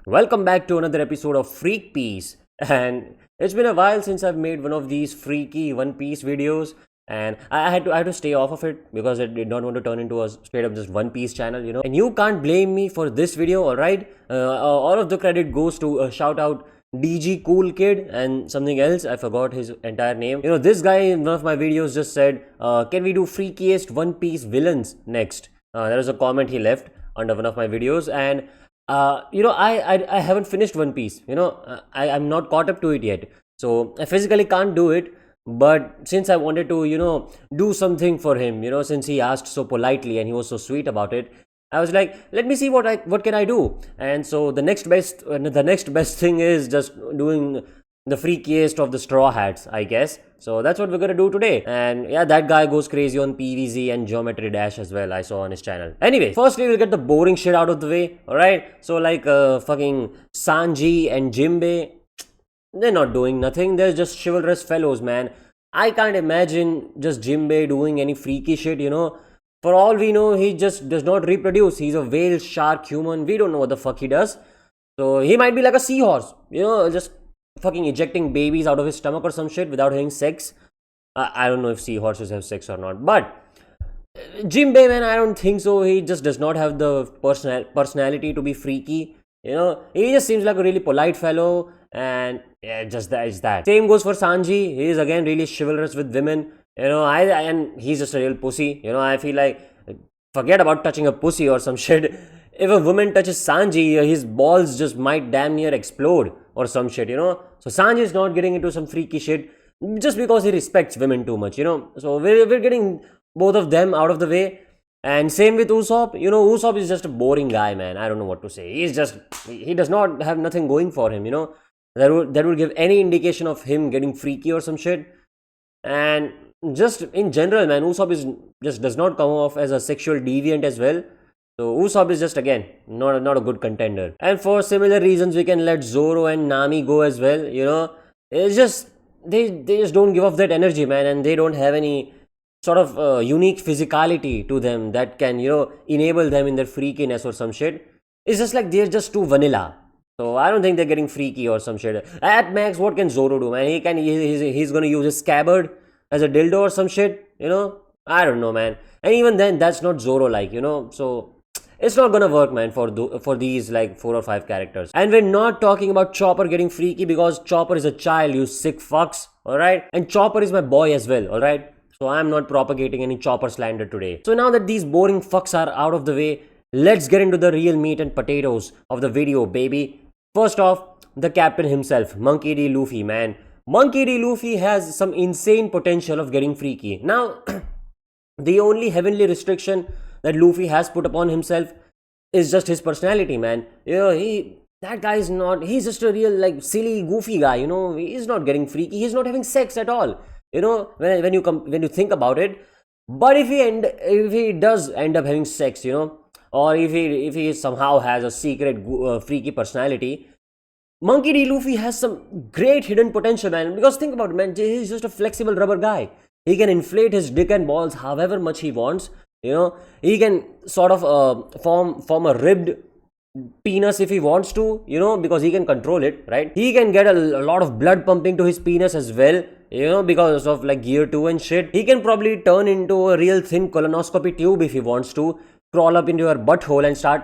Welcome back to another episode of Freak Piece. And it's been a while since I've made one of these freaky One Piece videos, and I had to stay off of it because I did not want to turn into a straight up just One Piece channel. And you can't blame me for this video, all right? All of the credit goes to shout out dgkoolkid and something else. I forgot his entire name. This guy in one of my videos just said, "Can we do freakiest One Piece villains next?" There was a comment he left under one of my videos, and I haven't finished One Piece. I'm not caught up to it yet, so I physically can't do it. But since I wanted to, do something for him, since he asked so politely and he was so sweet about it, I was like, let me see what can I do. And so the next best thing is just doing the freakiest of the straw hats, I guess. So that's what we're gonna do today. And yeah, that guy goes crazy on PVZ and Geometry Dash as well, I saw on his channel. Anyway, firstly, we'll get the boring shit out of the way, alright? So like fucking Sanji and Jinbei, they're not doing nothing. They're just chivalrous fellows, man. I can't imagine just Jinbei doing any freaky shit. For all we know, he just does not reproduce. He's a whale, shark, human. We don't know what the fuck he does. So he might be like a seahorse, just fucking ejecting babies out of his stomach or some shit without having sex. I don't know if seahorses have sex or not, but Jinbei, man, I don't think so. He just does not have the personality to be freaky. He just seems like a really polite fellow, and yeah, just that is that. Same goes for Sanji. He is again really chivalrous with women. And he's just a real pussy. I feel like forget about touching a pussy or some shit. If a woman touches Sanji, his balls just might damn near explode or some shit. So Sanji is not getting into some freaky shit just because he respects women too much. So we're getting both of them out of the way. And same with Usopp. Usopp is just a boring guy, man. I don't know what to say. He does not have nothing going for him. That would give any indication of him getting freaky or some shit. And just in general, man, Usopp just does not come off as a sexual deviant as well. So Usopp is just again not a good contender. And for similar reasons, we can let Zoro and Nami go as well. It's just they just don't give off that energy, man, and they don't have any sort of unique physicality to them that can enable them in their freakiness or some shit. It's just like they're just too vanilla. So I don't think they're getting freaky or some shit. At max, what can Zoro do, man? He's gonna use his scabbard as a dildo or some shit. I don't know, man. And even then, that's not Zoro like. So it's not gonna work, man, for these like 4 or 5 characters. And we're not talking about Chopper getting freaky because Chopper is a child, you sick fucks, alright? And Chopper is my boy as well, alright? So I'm not propagating any Chopper slander today. So now that these boring fucks are out of the way, let's get into the real meat and potatoes of the video, baby. First off, the captain himself, Monkey D. Luffy, man. Monkey D. Luffy has some insane potential of getting freaky. Now, the only heavenly restriction that Luffy has put upon himself is just his personality, man. That guy is not, he's just a real like silly, goofy guy, he's not getting freaky, he's not having sex at all. When you think about it. But if he does end up having sex, or if he somehow has a secret freaky personality, Monkey D. Luffy has some great hidden potential, man. Because think about it, man, he's just a flexible rubber guy. He can inflate his dick and balls however much he wants. He can sort of form a ribbed penis if he wants to, because he can control it, right? He can get a lot of blood pumping to his penis as well, because of like gear 2 and shit. He can probably turn into a real thin colonoscopy tube if he wants to, crawl up into your butthole and start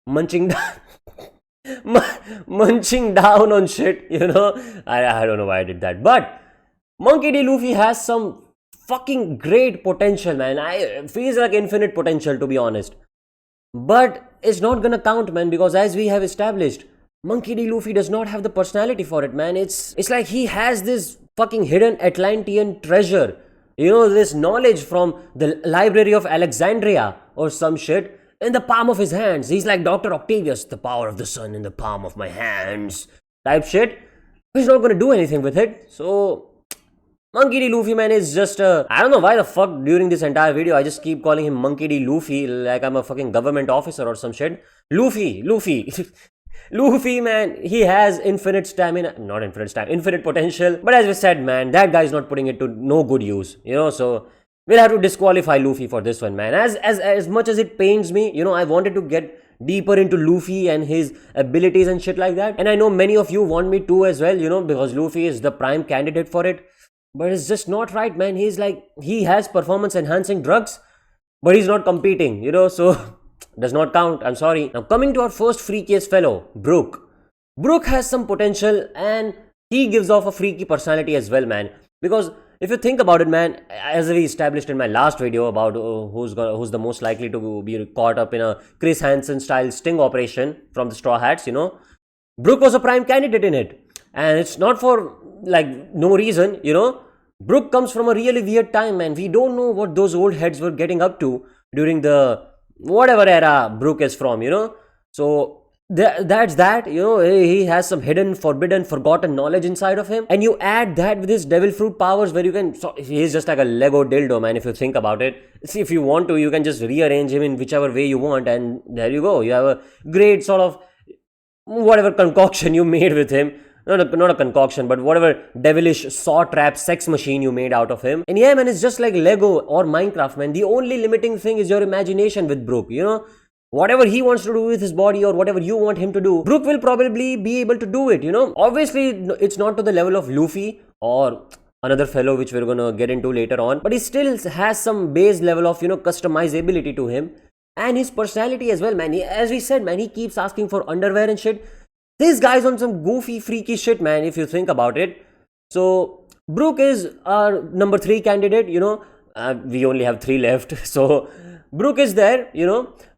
munching munching down on shit, I don't know why I did that. But Monkey D. Luffy has some fucking great potential, man. It feels like infinite potential, to be honest. But it's not gonna count, man, because as we have established, Monkey D. Luffy does not have the personality for it, man. It's like he has this fucking hidden Atlantean treasure. This knowledge from the Library of Alexandria or some shit in the palm of his hands. He's like Dr. Octavius, the power of the sun in the palm of my hands type shit. He's not gonna do anything with it. So Monkey D. Luffy, man, is just I don't know why the fuck during this entire video I just keep calling him Monkey D. Luffy like I'm a fucking government officer or some shit. Luffy. Luffy, man, he has infinite potential. But as we said, man, that guy is not putting it to no good use, so we'll have to disqualify Luffy for this one, man. As much as it pains me, I wanted to get deeper into Luffy and his abilities and shit like that. And I know many of you want me to as well, because Luffy is the prime candidate for it. But it's just not right, man. He has performance enhancing drugs, but he's not competing, so does not count. I'm sorry. Now, coming to our first freakiest fellow, Brook. Brook has some potential and he gives off a freaky personality as well, man. Because if you think about it, man, as we established in my last video about who's the most likely to be caught up in a Chris Hansen style sting operation from the Straw Hats, Brook was a prime candidate in it. And it's not for no reason, Brook comes from a really weird time, man. We don't know what those old heads were getting up to during the whatever era Brook is from, So that's that, he has some hidden, forbidden, forgotten knowledge inside of him. And you add that with his devil fruit powers where you can, he's just like a Lego dildo, man, if you think about it. See, if you want to, you can just rearrange him in whichever way you want. And there you go. You have a great sort of whatever concoction you made with him. Not a concoction, but whatever devilish saw trap sex machine you made out of him. And yeah, man, it's just like Lego or Minecraft, man. The only limiting thing is your imagination with Brook, Whatever he wants to do with his body or whatever you want him to do, Brook will probably be able to do it, Obviously, it's not to the level of Luffy or another fellow which we're gonna get into later on. But he still has some base level of, customizability to him. And his personality as well, man. As we said, man, he keeps asking for underwear and shit. This guy's on some goofy, freaky shit, man, if you think about it. So, Brook is our number 3 candidate, we only have 3 left. So, Brook is there,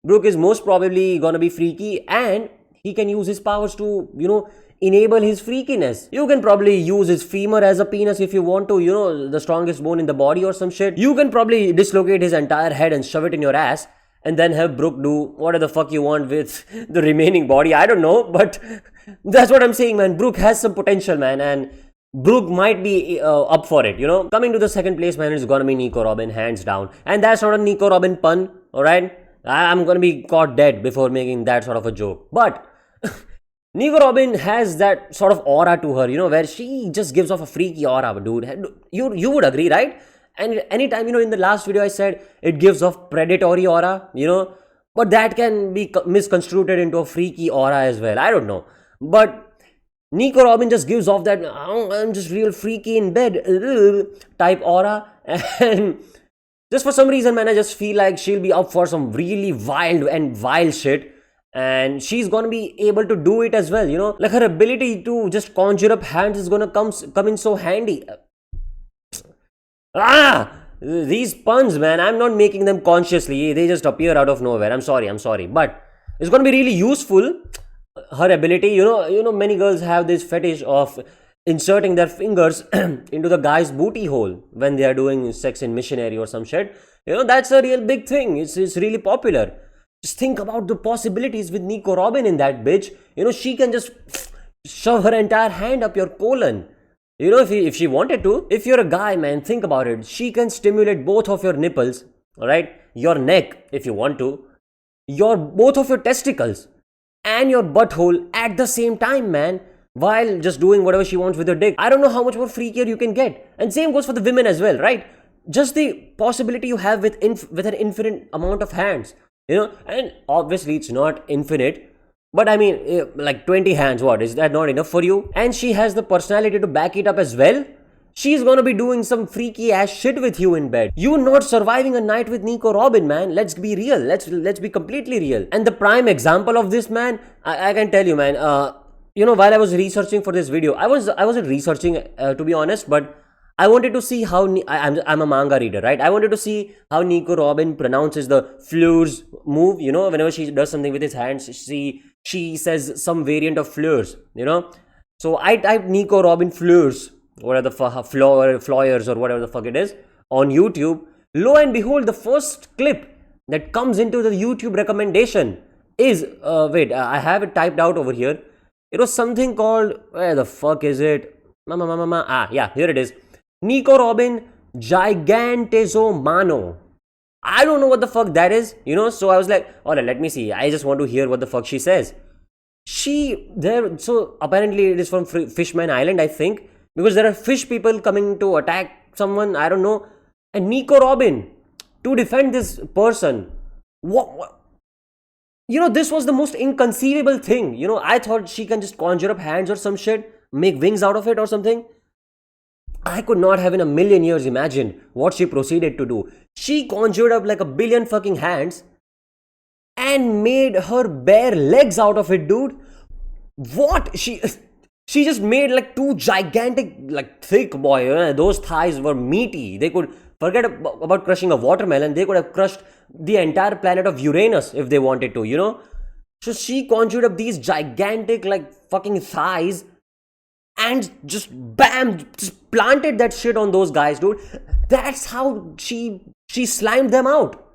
Brook is most probably gonna be freaky and he can use his powers to, enable his freakiness. You can probably use his femur as a penis if you want to, the strongest bone in the body or some shit. You can probably dislocate his entire head and shove it in your ass. And then have Brook do whatever the fuck you want with the remaining body. I don't know, but that's what I'm saying, man. Brook has some potential, man, and Brook might be up for it, Coming to the second place, man, it's gonna be Nico Robin, hands down. And that's not a Nico Robin pun, alright? I'm gonna be caught dead before making that sort of a joke. But Nico Robin has that sort of aura to her, where she just gives off a freaky aura, dude. You would agree, right? And anytime, in the last video I said it gives off predatory aura, but that can be misconstrued into a freaky aura as well. I don't know. But Nico Robin just gives off that, I'm just real freaky in bed type aura. And just for some reason, man, I just feel like she'll be up for some really wild and vile shit. And she's gonna be able to do it as well, Like her ability to just conjure up hands is gonna come in so handy. These puns, man, I'm not making them consciously. They just appear out of nowhere. I'm sorry. But it's going to be really useful. Her ability, many girls have this fetish of inserting their fingers into the guy's booty hole when they are doing sex in missionary or some shit. That's a real big thing. It's really popular. Just think about the possibilities with Nico Robin in that bitch. She can just shove her entire hand up your colon. If she wanted to. If you're a guy, man, think about it. She can stimulate both of your nipples, alright? Your neck, if you want to. Both of your testicles. And your butthole at the same time, man. While just doing whatever she wants with her dick. I don't know how much more freakier you can get. And same goes for the women as well, right? Just the possibility you have with an infinite amount of hands. And obviously it's not infinite. But I mean, like 20 hands, what? Is that not enough for you? And she has the personality to back it up as well. She's gonna be doing some freaky ass shit with you in bed. You're not surviving a night with Nico Robin, man. Let's be real. Let's be completely real. And the prime example of this, man, I can tell you, man. While I was researching for this video, I wasn't researching to be honest, but I wanted to see how I'm a manga reader, right? I wanted to see how Nico Robin pronounces the fleurs move. Whenever she does something with his hands, she says some variant of fleurs. So I typed Nico Robin fleurs, whatever the flyers or whatever the fuck it is, on YouTube. Lo and behold, the first clip that comes into the YouTube recommendation is I have it typed out over here. It was something called, where the fuck is it? Yeah, here it is. Nico Robin Gigantesomano. I don't know what the fuck that is, so I was like, alright, let me see. I just want to hear what the fuck she says. So apparently it is from Fishman Island, I think, because there are fish people coming to attack someone, I don't know. And Nico Robin, to defend this person, what This was the most inconceivable thing. I thought she can just conjure up hands or some shit, make wings out of it or something. I could not have in a million years imagined what she proceeded to do. She conjured up like a billion fucking hands and made her bare legs out of it, dude. What? She just made like two gigantic, like thick boy. Those thighs were meaty. They could forget about crushing a watermelon. They could have crushed the entire planet of Uranus if they wanted to. So she conjured up these gigantic, like fucking thighs and just bam, just planted that shit on those guys, dude. That's how she slimed them out.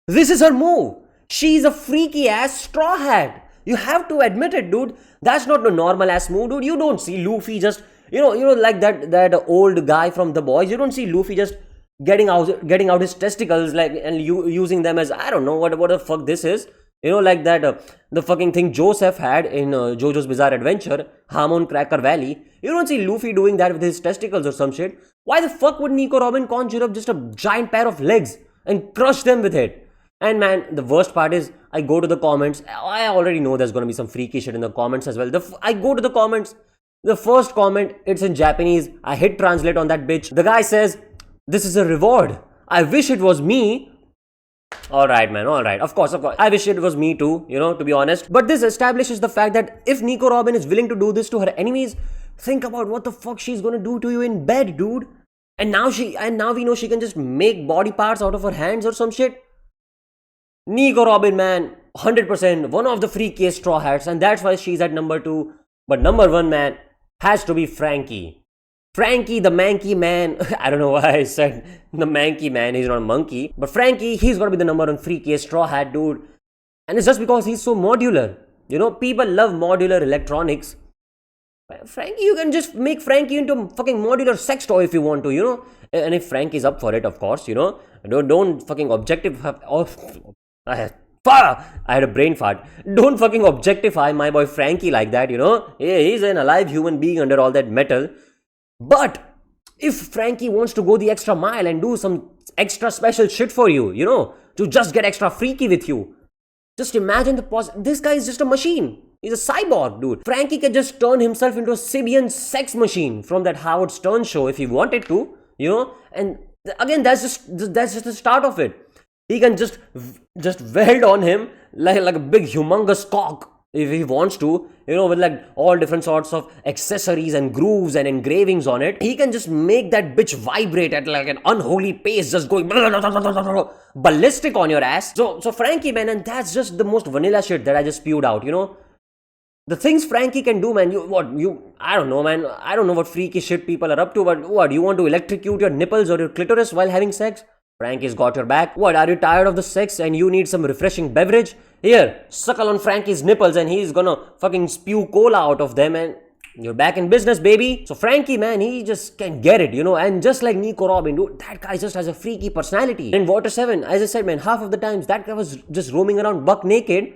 This is her move. She's a freaky ass straw hat. You have to admit it, dude. That's not a normal ass move, dude. You don't see Luffy just, like that old guy from The Boys. You don't see Luffy just getting out his testicles and using them as, I don't know what the fuck this is. Like that the fucking thing Joseph had in JoJo's Bizarre Adventure, Harmon Cracker Valley. You don't see Luffy doing that with his testicles or some shit. Why the fuck would Nico Robin conjure up just a giant pair of legs and crush them with it? And man, the worst part is, I go to the comments. I already know there's gonna be some freaky shit in the comments as well. I go to the comments. The first comment, it's in Japanese. I hit translate on that bitch. The guy says, "This is a reward. I wish it was me." Alright, man, alright. Of course. I wish it was me too, to be honest. But this establishes the fact that if Nico Robin is willing to do this to her enemies, think about what the fuck she's gonna do to you in bed, dude. And now we know she can just make body parts out of her hands or some shit. Nico Robin, man, 100% one of the freakiest straw hats, and that's why she's at number 2. But number 1, man, has to be Frankie. Frankie, the manky man. I don't know why I said the manky man. He's not a monkey. But Frankie, he's got to be the number 1 freakiest straw hat, dude. And it's just because he's so modular. People love modular electronics. Frankie, you can just make Frankie into a fucking modular sex toy if you want to, And if Frankie's up for it, of course, Don't fucking objectify. I had a brain fart. Don't fucking objectify my boy Frankie like that, He's an alive human being under all that metal. But if Frankie wants to go the extra mile and do some extra special shit for you, to just get extra freaky with you, just imagine this guy is just a machine. He's a cyborg, dude. Frankie can just turn himself into a Sibian sex machine from that Howard Stern show if he wanted to, And again, that's just the start of it. He can just weld on him like a big humongous cock if he wants to, with like all different sorts of accessories and grooves and engravings on it. He can just make that bitch vibrate at like an unholy pace, just going ballistic on your ass. So Frankie, man, and that's just the most vanilla shit that I just spewed out, The things Frankie can do, man, I don't know, man. I don't know what freaky shit people are up to, but what, you want to electrocute your nipples or your clitoris while having sex? Frankie's got your back. What, are you tired of the sex and you need some refreshing beverage? Here, suckle on Frankie's nipples and he's gonna fucking spew cola out of them and you're back in business, baby. So Frankie, man, he just can get it, And just like Nico Robin, dude, that guy just has a freaky personality. In Water 7, as I said, man, half of the times that guy was just roaming around buck naked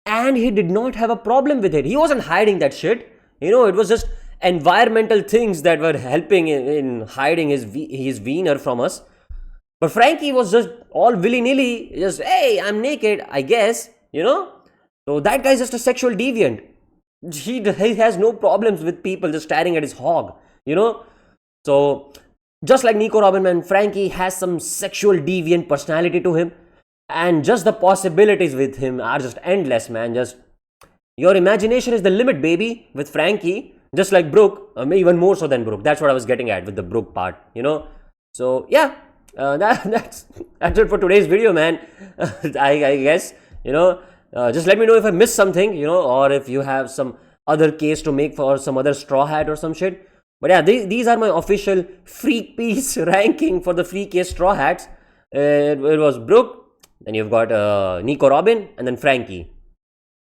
and he did not have a problem with it. He wasn't hiding that shit. It was just environmental things that were helping in hiding his wiener from us. But Frankie was just all willy-nilly, just, hey, I'm naked, I guess, So that guy's just a sexual deviant. He has no problems with people just staring at his hog, So, just like Nico Robin, man, Frankie has some sexual deviant personality to him. And just the possibilities with him are just endless, man. Just, your imagination is the limit, baby, with Frankie. Just like Brooke, even more so than Brooke. That's what I was getting at with the Brooke part, So, yeah. That's it for today's video, man. I guess, just let me know if I missed something, or if you have some other case to make for some other straw hat or some shit. But yeah, these are my official freak piece ranking for the freakiest straw hats. It was Brooke, then you've got Nico Robin, and then Frankie.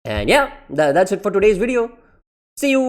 And yeah, that's it for today's video. See you.